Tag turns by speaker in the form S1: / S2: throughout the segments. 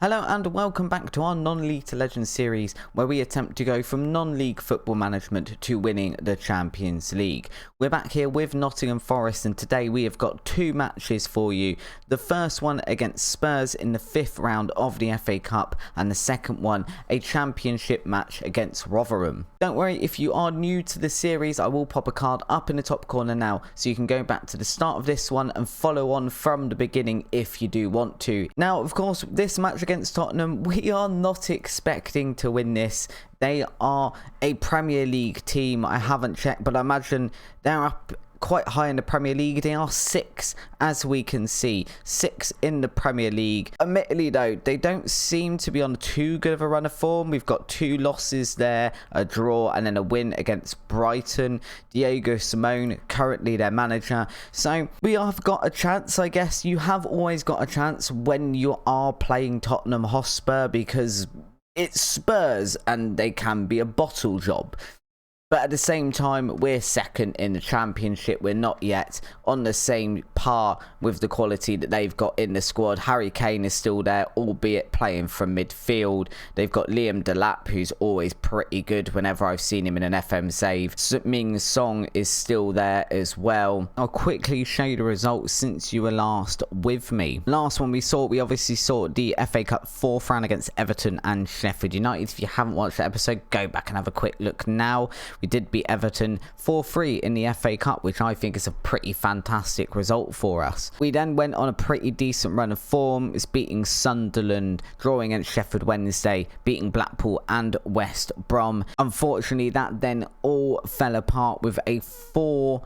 S1: Hello and welcome back to our non-league to legends series, where we attempt to go from non-league football management to winning the Champions League. We're back here with Nottingham Forest, and today we have got two matches for you. The first one against Spurs in the 5th round of the FA Cup, and the second one a championship match against Rotherham. Don't worry, if you are new to the series, I will pop a card up in the top corner now, so you can go back to the start of this one and follow on from the beginning if you do want to. Now, of course, this match against Tottenham, we are not expecting to win this. They are a Premier League team. I haven't checked, but I imagine they're up quite high in the Premier League. They are 6th, as we can see. 6th in the Premier League. Admittedly, though, they don't seem to be on too good of a run of form. We've got 2 losses there, a draw, and then a win against Brighton. Diego Simone, currently their manager. So we have got a chance, I guess. You have always got a chance when you are playing Tottenham Hotspur, because it's Spurs and they can be a bottle job. But at the same time, we're 2nd in the Championship. We're not yet on the same par with the quality that they've got in the squad. Harry Kane is still there, albeit playing from midfield. They've got Liam Delap, who's always pretty good whenever I've seen him in an FM save. Ming Song is still there as well. I'll quickly show you the results since you were last with me. Last one we obviously saw the FA Cup 4th round against Everton and Sheffield United. If you haven't watched that episode, go back and have a quick look now. We did beat Everton 4-3 in the FA Cup, which I think is a pretty fantastic result for us. We then went on a pretty decent run of form. It's beating Sunderland, drawing against Sheffield Wednesday, beating Blackpool and West Brom. Unfortunately, that then all fell apart with a 4-2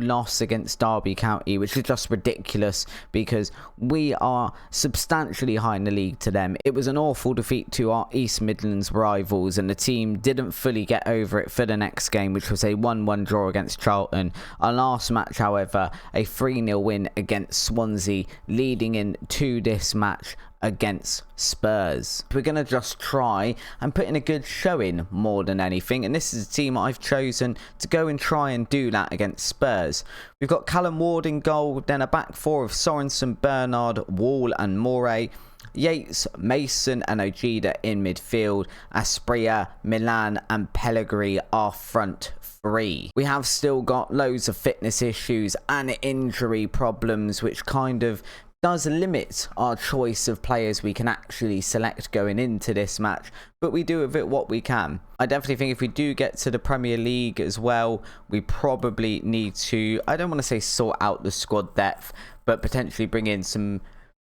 S1: loss against Derby County, which is just ridiculous because we are substantially high in the league to them. It was an awful defeat to our East Midlands rivals, and the team didn't fully get over it for the next game, which was a 1-1 draw against Charlton. Our last match, however, a 3-0 win against Swansea, leading into this match against Spurs. We're going to just try and put in a good showing more than anything, and this is a team I've chosen to go and try and do that against Spurs. We've got Callum Ward in goal, then a back 4 of Sorensen, Bernard, Wall and Moray, Yates, Mason and Ojeda in midfield, Aspria, Milan and Pellegrini are front 3. We have still got loads of fitness issues and injury problems, which kind of does limit our choice of players we can actually select going into this match, but we do with it what we can. I definitely think if we do get to the Premier League as well, we probably need to, I don't want to say sort out the squad depth, but potentially bring in some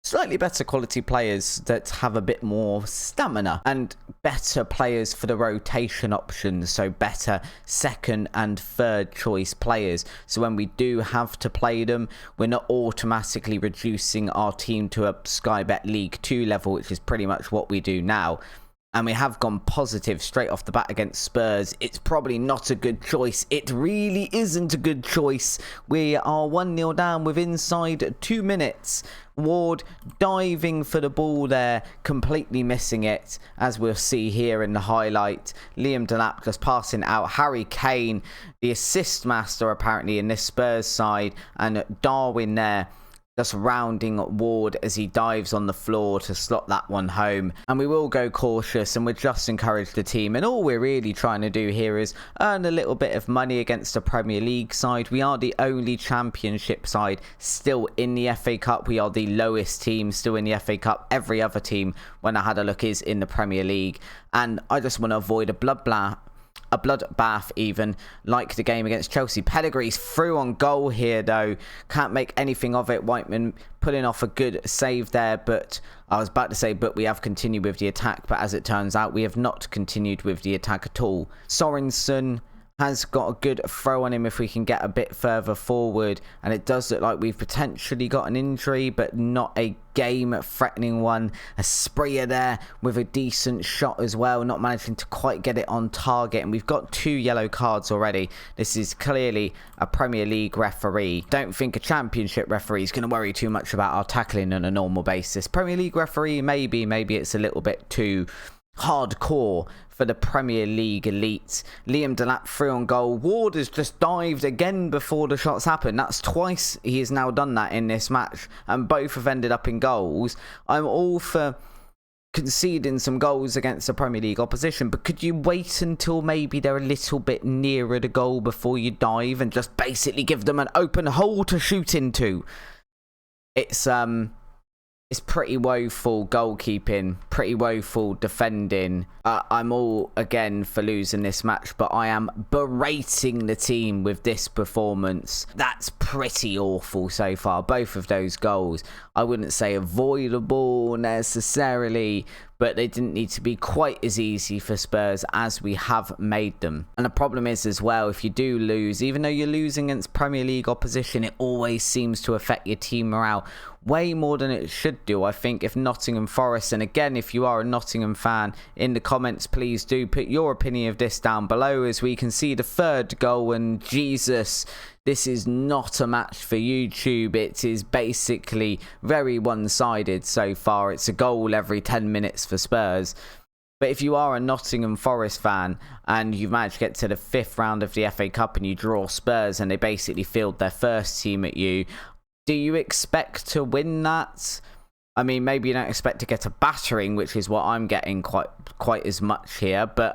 S1: slightly better quality players that have a bit more stamina and better players for the rotation options, so better 2nd and 3rd choice players, so when we do have to play them, we're not automatically reducing our team to a Sky Bet League 2 level, which is pretty much what we do now. And we have gone positive straight off the bat against Spurs. It's probably not a good choice. It really isn't a good choice. We are 1-0 down with inside 2 minutes. Ward diving for the ball there, completely missing it, as we'll see here in the highlight. Liam Delap just passing out. Harry Kane, the assist master apparently in this Spurs side, and Darwin there just rounding Ward as he dives on the floor to slot that one home. And we will go cautious, and we'll just encourage the team. And all we're really trying to do here is earn a little bit of money against the Premier League side. We are the only Championship side still in the FA Cup. We are the lowest team still in the FA Cup. Every other team, when I had a look, is in the Premier League. And I just want to avoid a bloodbath even, like the game against Chelsea. Pellegrini's through on goal here though, can't make anything of it. Whiteman putting off a good save there, but I was about to say but we have continued with the attack, but as it turns out we have not continued with the attack at all. Sorensen has got a good throw on him if we can get a bit further forward, and it does look like we've potentially got an injury, but not a game-threatening one. Aspria there with a decent shot as well, not managing to quite get it on target, and we've got 2 yellow cards already. This is clearly a Premier League referee. Don't think a Championship referee is going to worry too much about our tackling on a normal basis. Premier League referee, maybe it's a little bit too hardcore for the Premier League elite. Liam Delap through on goal. Ward has just dived again before the shots happen. That's twice he has now done that in this match, and both have ended up in goals. I'm all for conceding some goals against the Premier League opposition, but could you wait until maybe they're a little bit nearer the goal before you dive and just basically give them an open hole to shoot into? It's pretty woeful goalkeeping, pretty woeful defending. I'm all again for losing this match, but I am berating the team with this performance. That's pretty awful so far. Both of those goals, I wouldn't say avoidable necessarily, but they didn't need to be quite as easy for Spurs as we have made them. And the problem is as well, if you do lose, even though you're losing against Premier League opposition, it always seems to affect your team morale way more than it should do. I think if Nottingham Forest, and again, if you are a Nottingham fan, in the comments, please do put your opinion of this down below, as we can see the third goal, and Jesus, this is not a match for YouTube. It is basically very one-sided so far. It's a goal every 10 minutes for Spurs. But if you are a Nottingham Forest fan and you've managed to get to the 5th round of the FA Cup and you draw Spurs and they basically field their first team at you, do you expect to win that? I mean, maybe you don't expect to get a battering, which is what I'm getting quite as much here. But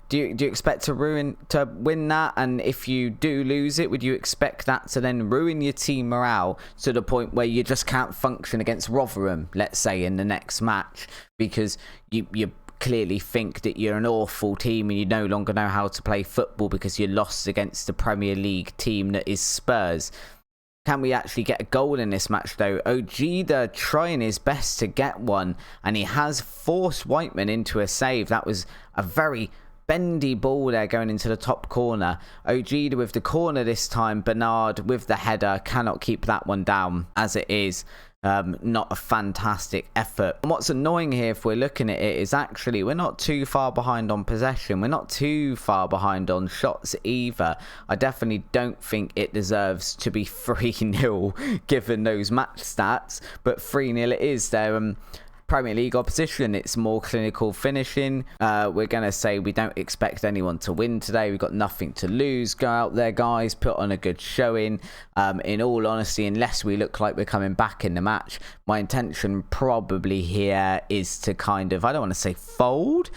S1: do you expect to win that? And if you do lose it, would you expect that to then ruin your team morale to the point where you just can't function against Rotherham, let's say, in the next match, because you clearly think that you're an awful team and you no longer know how to play football because you lost against the Premier League team that is Spurs? Can we actually get a goal in this match though? Ojeda trying his best to get one, and he has forced Whiteman into a save. That was a very bendy ball there going into the top corner. Ojeda with the corner this time. Bernard with the header cannot keep that one down as it is. Not a fantastic effort. And what's annoying here, if we're looking at it, is actually we're not too far behind on possession. We're not too far behind on shots either. I definitely don't think it deserves to be 3-0 given those match stats, but 3-0 it is there. Premier League opposition, it's more clinical finishing. We're going to say we don't expect anyone to win today. We've got nothing to lose. Go out there, guys. Put on a good showing. In all honesty, unless we look like we're coming back in the match, my intention probably here is to kind of, I don't want to say fold,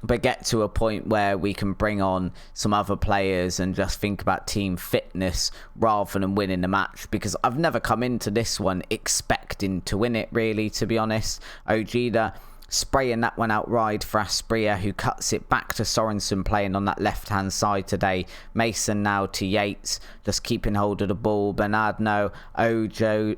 S1: but get to a point where we can bring on some other players and just think about team fitness rather than winning the match, because I've never come into this one expecting to win it, really, to be honest. Ojeda spraying that one out wide for Asprilla, who cuts it back to Sorensen playing on that left hand side today. Mason now to Yates, just keeping hold of the ball. Bernard no, Ojeda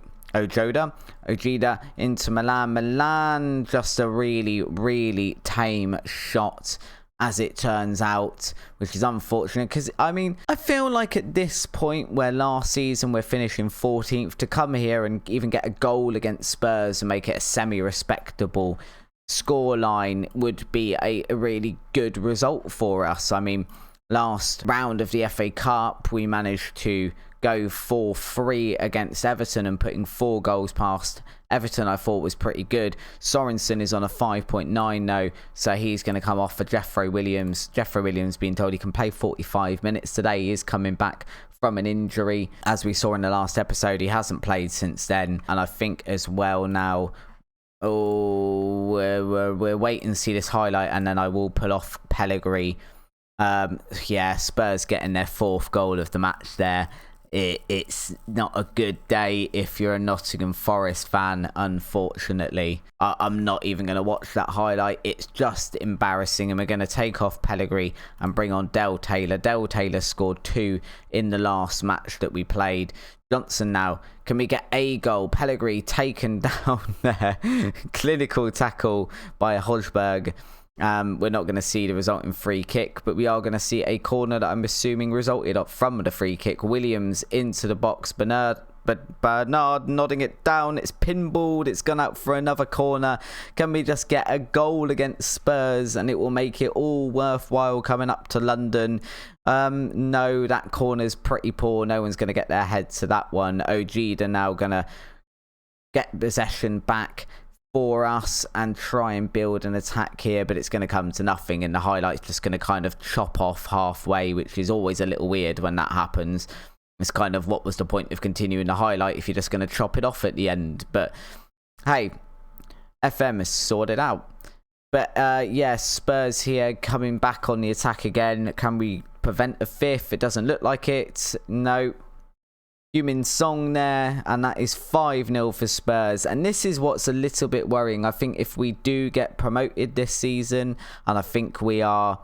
S1: into Milan, just a really tame shot as it turns out, which is unfortunate, because I mean, I feel like at this point where last season we're finishing 14th, to come here and even get a goal against Spurs and make it a semi-respectable scoreline would be a really good result for us. I mean, last round of the FA Cup we managed to go 4-3 against Everton, and putting 4 goals past Everton I thought was pretty good. Sorensen is on a 5.9 now, so he's going to come off for Jeffrey Williams. Jeffrey Williams being told he can play 45 minutes today. He is coming back from an injury. As we saw in the last episode, he hasn't played since then, and I think as well now, we're waiting to see this highlight and then I will pull off Pellegrini. Yeah, Spurs getting their 4th goal of the match there. It's not a good day if you're a Nottingham Forest fan, unfortunately. I'm not even going to watch that highlight. It's just embarrassing, and we're going to take off Pellegrini and bring on Del Taylor. Del Taylor scored 2 in the last match that we played. Johnson now. Can we get a goal? Pellegrini taken down there. Clinical tackle by Hojberg. We're not going to see the resulting free kick, but we are going to see a corner that I'm assuming resulted from the free kick. Williams into the box. Bernard nodding it down. It's pinballed. It's gone out for another corner. Can we just get a goal against Spurs and it will make it all worthwhile coming up to London? No, that corner's pretty poor. No one's going to get their head to that one. Ojeda now going to get possession back for us and try and build an attack here, but it's going to come to nothing, and the highlight's just going to kind of chop off halfway, which is always a little weird when that happens. It's kind of, what was the point of continuing the highlight if you're just going to chop it off at the end? But hey, FM is sorted out. But yeah, Spurs here coming back on the attack again. Can we prevent a fifth? It doesn't look like it. No. Heung-min Song there, and that is 5-0 for Spurs. And this is what's a little bit worrying. I think if we do get promoted this season, and I think we're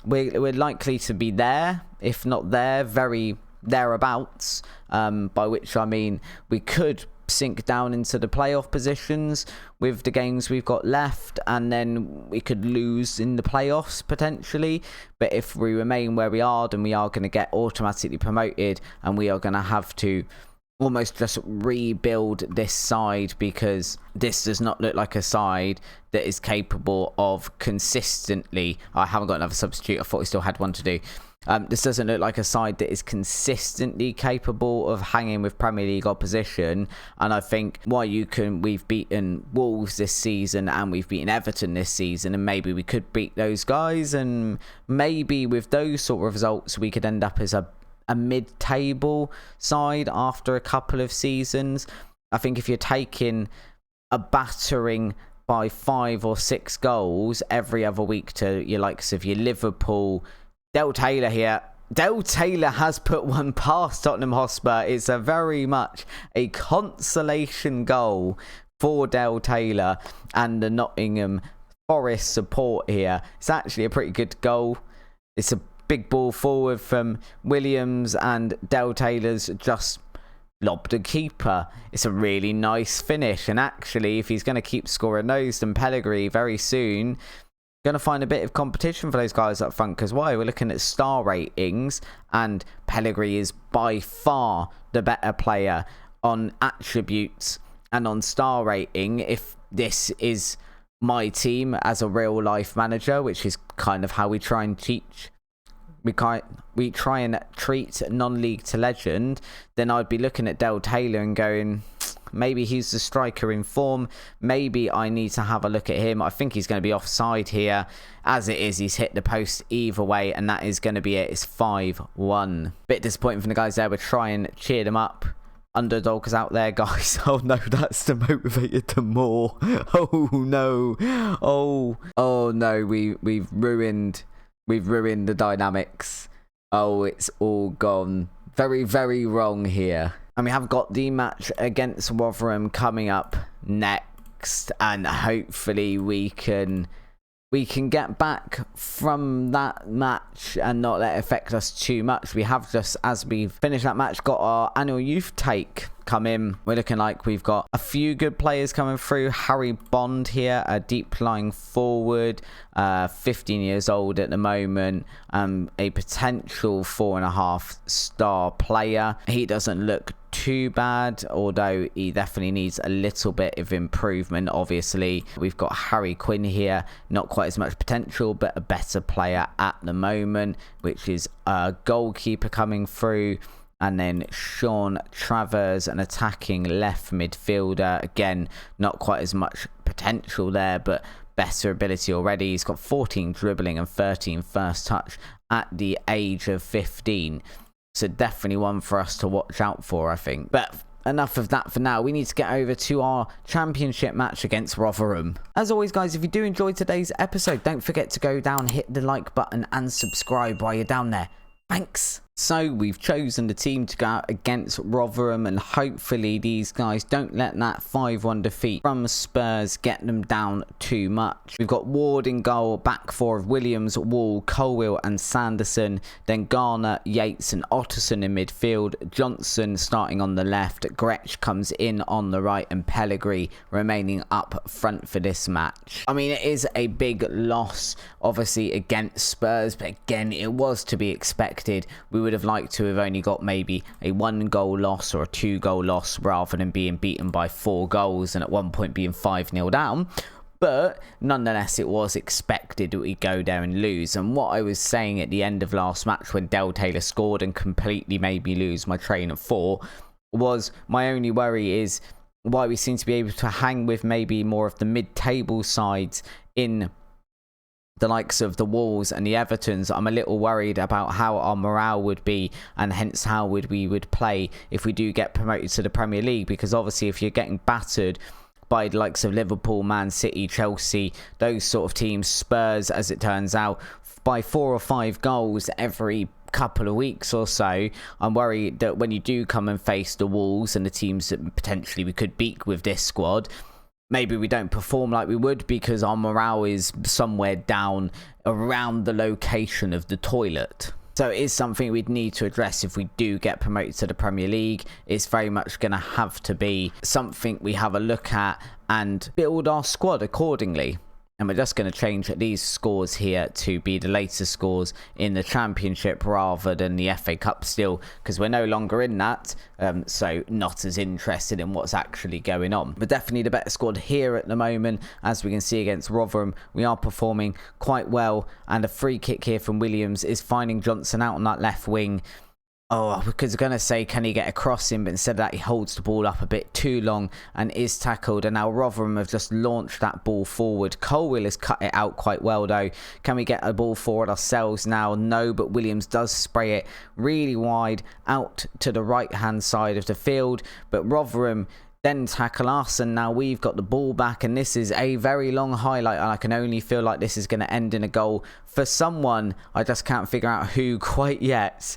S1: likely to be there, if not there, very thereabouts, by which I mean we could sink down into the playoff positions with the games we've got left, and then we could lose in the playoffs potentially. But if we remain where we are, then we are going to get automatically promoted, and we are going to have to almost just rebuild this side, because this does not look like a side that is capable of consistently... I haven't got another substitute. I thought we still had one to do. This doesn't look like a side that is consistently capable of hanging with Premier League opposition. And I think we've beaten Wolves this season and we've beaten Everton this season, and maybe we could beat those guys, and maybe with those sort of results we could end up as a mid-table side after a couple of seasons. I think if you're taking a battering by 5 or 6 goals every other week to your likes of your Liverpool... Del Taylor here. Del Taylor has put one past Tottenham Hotspur. It's a very much a consolation goal for Del Taylor and the Nottingham Forest support here. It's actually a pretty good goal. It's a big ball forward from Williams, and Del Taylor's just lobbed a keeper. It's a really nice finish, and actually if he's going to keep scoring those, then Pellegrini very soon going to find a bit of competition for those guys up front. Because why? We're looking at star ratings, and Pellegrini is by far the better player on attributes and on star rating. If this is my team as a real life manager, which is kind of how we try and teach, we try and treat non-league to legend, then I'd be looking at Del Taylor and going, maybe he's the striker in form. Maybe I need to have a look at him. I think he's going to be offside here. As it is, he's hit the post either way, and that is going to be it. It's 5-1. Bit disappointing from the guys there. We're trying to cheer them up. Underdogs out there, guys. Oh no, that's demotivated them more. Oh no. Oh no, we've ruined the dynamics. Oh, it's all gone very, very wrong here. And we have got the match against Rotherham coming up next, and hopefully we can get back from that match and not let it affect us too much. We have just, as we've finished that match, got our annual youth take come in. We're looking like we've got a few good players coming through. Harry Bond here, a deep lying forward, 15 years old at the moment, a potential 4.5 star player. He doesn't look too bad, although he definitely needs a little bit of improvement. Obviously, we've got Harry Quinn here, not quite as much potential, but a better player at the moment, which is a goalkeeper coming through. And then Sean Travers, an attacking left midfielder. Again, not quite as much potential there, but better ability already. He's got 14 dribbling and 13 first touch at the age of 15. So definitely one for us to watch out for, I think. But enough of that for now. We need to get over to our championship match against Rotherham. As always, guys, if you do enjoy today's episode, don't forget to go down, hit the like button and subscribe while you're down there. Thanks. So we've chosen the team to go out against Rotherham, and hopefully these guys don't let that 5-1 defeat from Spurs get them down too much. We've got Ward in goal, back four of Williams, Wall, Colwill and Sanderson, then Garner, Yates and Otterson in midfield, Johnson starting on the left, Gretsch comes in on the right, and Pellegrini remaining up front for this match. I mean, it is a big loss obviously against Spurs, but again, it was to be expected. We would have liked to have only got maybe a 1-goal loss or a 2-goal loss rather than being beaten by 4 goals and at one point being 5-0 down. But nonetheless, it was expected that we'd go there and lose. And what I was saying at the end of last match when Del Taylor scored and completely made me lose my train of thought was, my only worry is why we seem to be able to hang with maybe more of the mid-table sides in the likes of the Wolves and the Evertons. I'm a little worried about how our morale would be, and hence how we would play if we do get promoted to the Premier League, because obviously if you're getting battered by the likes of Liverpool, Man City, Chelsea, those sort of teams, Spurs, as it turns out, by 4 or 5 goals every couple of weeks or so. I'm worried that when you do come and face the Wolves and the teams that potentially we could beat with this squad, maybe we don't perform like we would because our morale is somewhere down around the location of the toilet. So it is something we'd need to address if we do get promoted to the Premier League. It's very much going to have to be something we have a look at and build our squad accordingly. And we're just going to change these scores here to be the latest scores in the Championship rather than the FA Cup still, because we're no longer in that, so not as interested in what's actually going on. But definitely the better squad here at the moment. As we can see against Rotherham, we are performing quite well, and a free kick here from Williams is finding Johnson out on that left wing. Oh, because I was going to say, can he get a cross in? But instead of that, he holds the ball up a bit too long and is tackled. And now Rotherham have just launched that ball forward. Colwill has cut it out quite well, though. Can we get a ball forward ourselves now? No, but Williams does spray it really wide out to the right-hand side of the field. But Rotherham then tackle us, and now we've got the ball back, and this is a very long highlight, and I can only feel like this is going to end in a goal for someone. I just can't figure out who quite yet.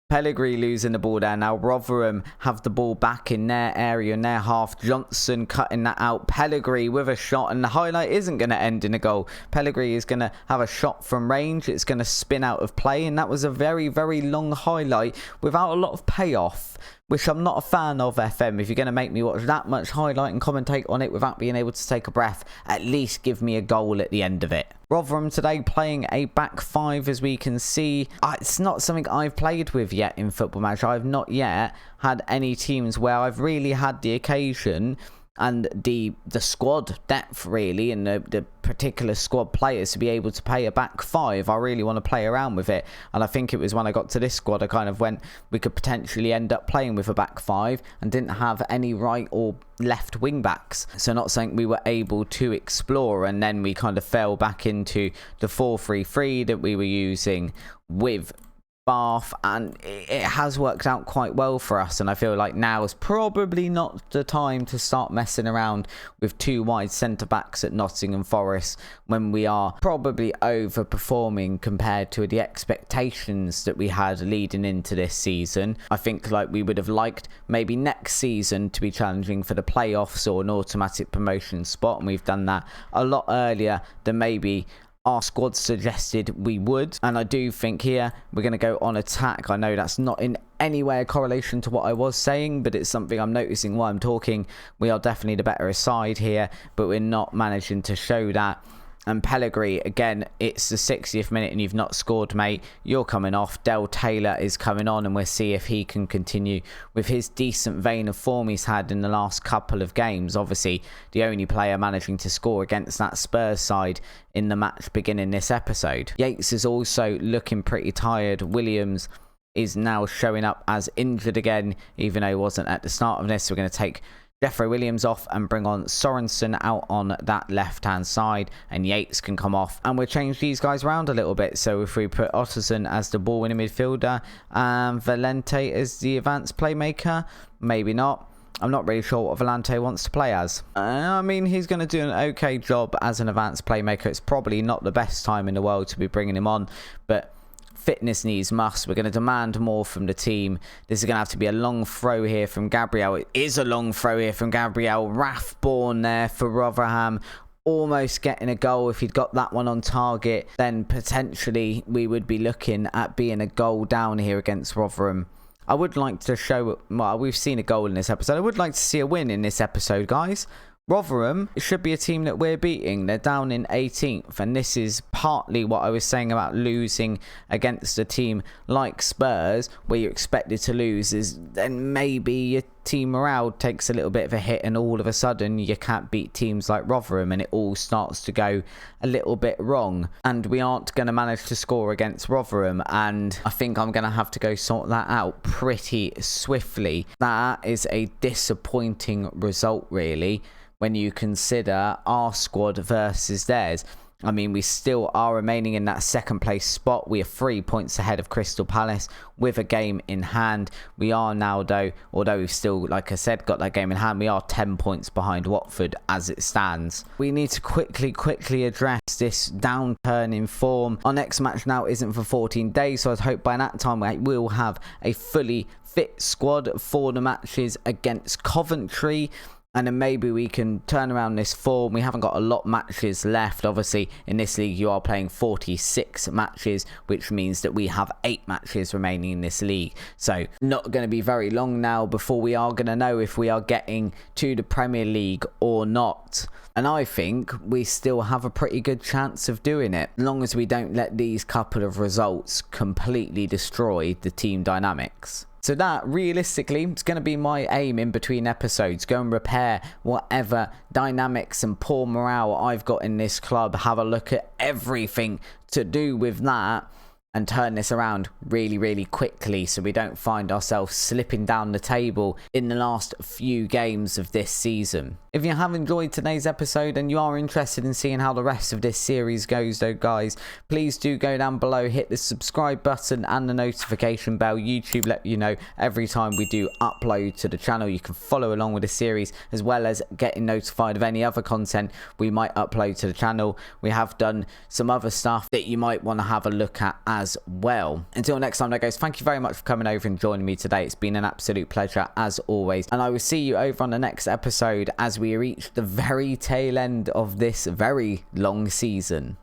S1: Pellegrini losing the ball there. Now Rotherham have the ball back in their area, in their half. Johnson cutting that out. Pellegrini with a shot, and the highlight isn't going to end in a goal. Pellegrini is going to have a shot from range. It's going to spin out of play, and that was a very, very long highlight without a lot of payoff, which I'm not a fan of, FM. If you're going to make me watch that much highlight and commentate on it without being able to take a breath, at least give me a goal at the end of it. Rotherham today playing a back 5, as we can see. It's not something I've played with yet in Football Manager. I've not yet had any teams where I've really had the occasion and the squad depth, really, and the particular squad players to be able to play a back 5. I really want to play around with it, and I think it was when I got to this squad I kind of went, we could potentially end up playing with a back 5 and didn't have any right or left wing backs, so not something we were able to explore, and then we kind of fell back into the 4-3-3 that we were using with Bath, and it has worked out quite well for us, and I feel like now is probably not the time to start messing around with 2 wide centre backs at Nottingham Forest when we are probably overperforming compared to the expectations that we had leading into this season. I think like we would have liked maybe next season to be challenging for the playoffs or an automatic promotion spot, and we've done that a lot earlier than maybe our squad suggested we would. And I do think here we're going to go on attack. I know that's not in any way a correlation to what I was saying, but it's something I'm noticing while I'm talking. We are definitely the better side here, but we're not managing to show that. And Pellegrini, again, it's the 60th minute and you've not scored, mate. You're coming off. Del Taylor is coming on, and we'll see if he can continue with his decent vein of form he's had in the last couple of games. Obviously, the only player managing to score against that Spurs side in the match beginning this episode. Yates is also looking pretty tired. Williams is now showing up as injured again, even though he wasn't at the start of this. We're going to take Jeffrey Williams off and bring on Sorensen out on that left-hand side, and Yates can come off, and we'll change these guys around a little bit. So if we put Otterson as the ball-winning midfielder and Valente as the advanced playmaker, maybe not. I'm not really sure what Valente wants to play as. I mean, he's going to do an okay job as an advanced playmaker. It's probably not the best time in the world to be bringing him on, but fitness needs must. We're going to demand more from the team. This is going to have to be a long throw here from Gabriel. It is a long throw here from Gabriel. Rathborne there for Rotherham. Almost getting a goal. If he'd got that one on target, then potentially we would be looking at being a goal down here against Rotherham. I would like to show, well, we've seen a goal in this episode. I would like to see a win in this episode, guys. Rotherham should be a team that we're beating. They're down in 18th, and this is partly what I was saying about losing against a team like Spurs, where you're expected to lose, is then maybe your team morale takes a little bit of a hit, and all of a sudden you can't beat teams like Rotherham, and it all starts to go a little bit wrong, and we aren't going to manage to score against Rotherham, and I think I'm going to have to go sort that out pretty swiftly. That is a disappointing result, really, when you consider our squad versus theirs. I mean, we still are remaining in that second place spot. We are 3 points ahead of Crystal Palace with a game in hand. We are now, though, although we've still, like I said, got that game in hand, we are 10 points behind Watford as it stands. We need to quickly address this downturn in form. Our next match now isn't for 14 days, so I hope by that time we will have a fully fit squad for the matches against Coventry. And then maybe we can turn around this form. We haven't got a lot of matches left. Obviously, in this league, you are playing 46 matches, which means that we have 8 matches remaining in this league. So, not going to be very long now before we are going to know if we are getting to the Premier League or not. And I think we still have a pretty good chance of doing it, as long as we don't let these couple of results completely destroy the team dynamics. So that, realistically, is going to be my aim in between episodes. Go and repair whatever dynamics and poor morale I've got in this club. Have a look at everything to do with that and turn this around really quickly so we don't find ourselves slipping down the table in the last few games of this season. If you have enjoyed today's episode and you are interested in seeing how the rest of this series goes though, guys, please do go down below, hit the subscribe button and the notification bell. YouTube let you know every time we do upload to the channel. You can follow along with the series as well as getting notified of any other content we might upload to the channel. We have done some other stuff that you might want to have a look at as well. Until next time though, guys, thank you very much for coming over and joining me today. It's been an absolute pleasure as always, and I will see you over on the next episode as we reach the very tail end of this very long season.